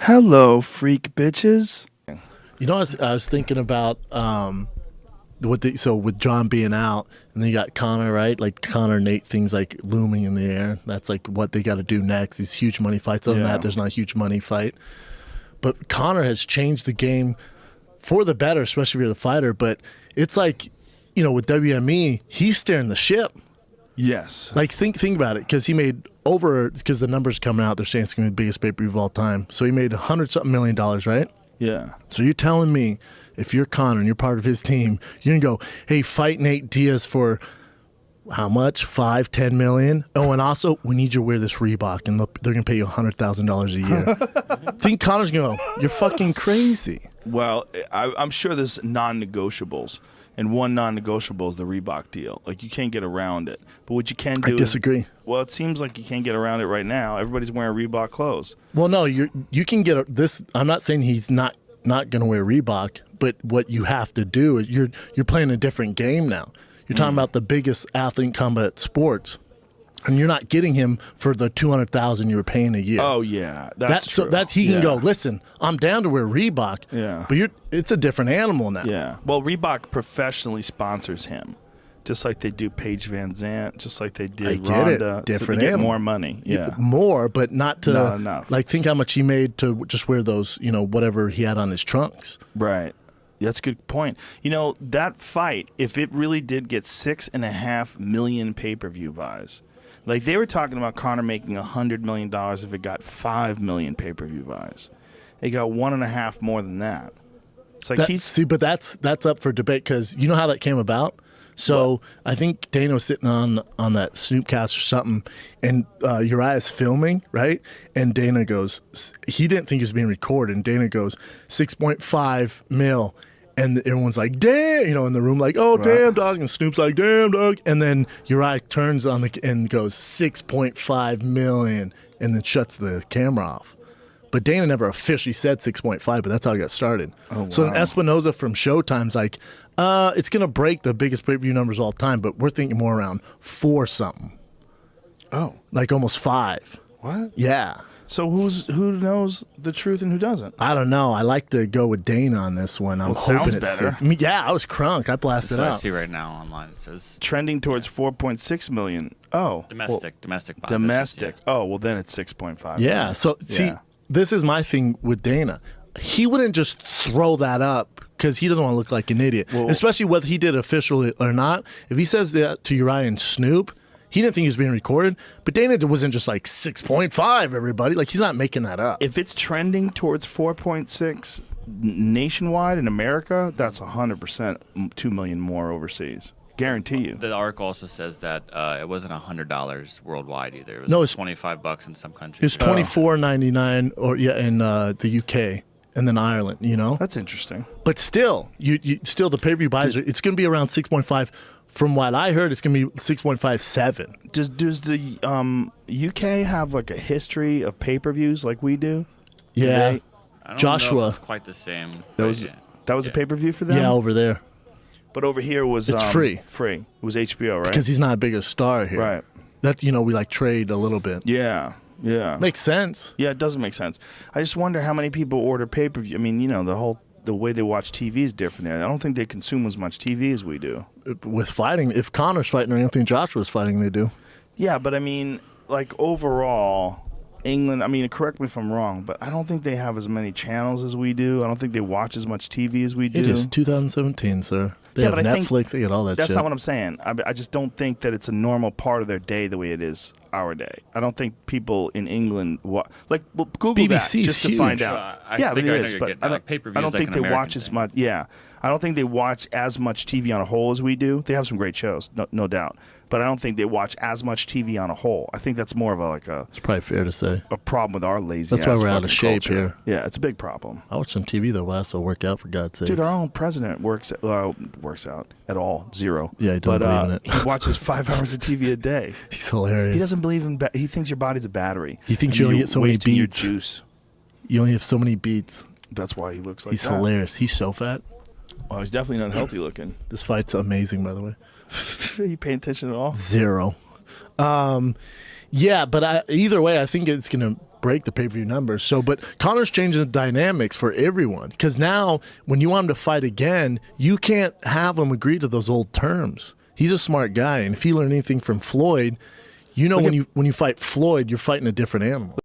Hello, freak bitches. You know, I was thinking about with John being out, and then you got Conor, right? Like Conor and Nate, things like looming in the air. That's like what they got to do next. These huge money fights. Other than that, there's not a huge money fight. But Conor has changed the game for the better, especially if you're the fighter. But it's like, with WME, he's steering the ship. Yes. Like think about it, because he made because the numbers coming out, they're saying it's going to be the biggest pay-per-view of all time. So he made $100-something million, right? Yeah. So you're telling me, if you're Conor and you're part of his team, you're going to go, hey, fight Nate Diaz for how much? 5, 10 million? Oh, and also, we need you to wear this Reebok, and they're going to pay you $100,000 a year. Think Conor's going to go, you're fucking crazy. Well, I'm sure there's non-negotiables, and one non-negotiable is the Reebok deal. Like, you can't get around it. But what you can do I disagree. Well, it seems like you can't get around it right now. Everybody's wearing Reebok clothes. Well, no, you can get this. I'm not saying he's not going to wear Reebok, but what you have to do is you're playing a different game now. You're talking about the biggest athlete in combat sports, and you're not getting him for the $200,000 you were paying a year. Oh yeah, that's true. So that he can go, listen, I'm down to wear Reebok. Yeah, but it's a different animal now. Yeah. Well, Reebok professionally sponsors him, just like they do Paige Van Zant, just like they did Ronda. Different so they get animal. more money. Yeah, more, but not enough. Like, think how much he made to just wear those, whatever he had on his trunks. Right. That's a good point. That fight, if it really did get 6.5 million pay-per-view buys, like they were talking about Conor making $100 million if it got 5 million pay-per-view buys. It got 1.5 more than that. It's like but that's up for debate, because you know how that came about? So I think Dana was sitting on that Snoopcast or something, and Uriah's filming, right? And Dana goes, he didn't think he was being recorded, and Dana goes, 6.5 mil. And everyone's like, damn, in the room, like, oh, damn, dog. And Snoop's like, damn, dog. And then Uriah turns on and goes, 6.5 million, and then shuts the camera off. But Dana never officially said 6.5, but that's how it got started. Oh, wow. So Espinoza from Showtime's like, it's going to break the biggest pay-per-view numbers of all time, but we're thinking more around 4 something. Oh. Like almost 5. What? Yeah. So who knows the truth and who doesn't? I don't know. I like to go with Dana on this one. I'm hoping it's better. Yeah, I was crunk. I blasted out. I see right now online. It says trending towards 4.6 million. Oh. Domestic buys. Domestic. Yeah. Oh, well, then it's 6.5. Yeah. So, see, this is my thing with Dana. He wouldn't just throw that up because he doesn't want to look like an idiot, especially whether he did officially or not. If he says that to Uriah and Snoop, he didn't think he was being recorded, but Dana wasn't just like 6.5, everybody. Like, he's not making that up. If it's trending towards 4.6 nationwide in America, that's 100% 2 million more overseas. Guarantee you. The article also says that it wasn't $100 worldwide either. It was it's $25 in some countries. It's $24.99 in the UK and then Ireland. That's interesting. But still, you still the pay-per-view buys. It's going to be around 6.5. From what I heard, it's going to be 6.57. Does the UK have like a history of pay-per-views like we do? Yeah. I don't Joshua. know if it's quite the same. That was a pay-per-view for them? Yeah, over there. But over here was it's free. Free. It was HBO, right? Because he's not a big a star here. Right. That we like trade a little bit. Yeah. Yeah. Makes sense. Yeah, it doesn't make sense. I just wonder how many people order pay-per-view. I mean, the way they watch TV is different there. I don't think they consume as much TV as we do. With fighting, if Conor's fighting or Anthony Joshua's fighting, they do. Yeah, but I mean, like overall, England, I mean, correct me if I'm wrong, but I don't think they have as many channels as we do. I don't think they watch as much TV as we do. It is 2017, sir. They have Netflix, they get all that that's shit. Not what I'm saying. I just don't think that it's a normal part of their day the way it is our day. I don't think people in England Google BBC that just to huge. find out. But it is. But I don't think they watch as much. Yeah, I don't think they watch as much TV on a whole as we do. They have some great shows, no doubt. But I don't think they watch as much TV on a whole. I think that's more of It's probably fair to say. A problem with our lazy. That's why we're out of shape culture. here. Yeah, it's a big problem. I watch some TV though. I also work out, for God's sake. Dude, our own president works out at all, 0. Yeah, he doesn't believe in it. He watches 5 hours of TV a day. He's hilarious. He doesn't believe in. He thinks your body's a battery. He thinks you only get so many beats. Your juice. You only have so many beats. That's why he looks like He's that. hilarious. He's so fat. Oh, he's definitely not healthy looking. This fight's amazing, by the way. You paying attention at all? 0. Yeah, but either way, I think it's going to break the pay-per-view numbers. So, but Conor's changing the dynamics for everyone because now when you want him to fight again, you can't have him agree to those old terms. He's a smart guy, and if he learned anything from Floyd, you know when you fight Floyd, you're fighting a different animal.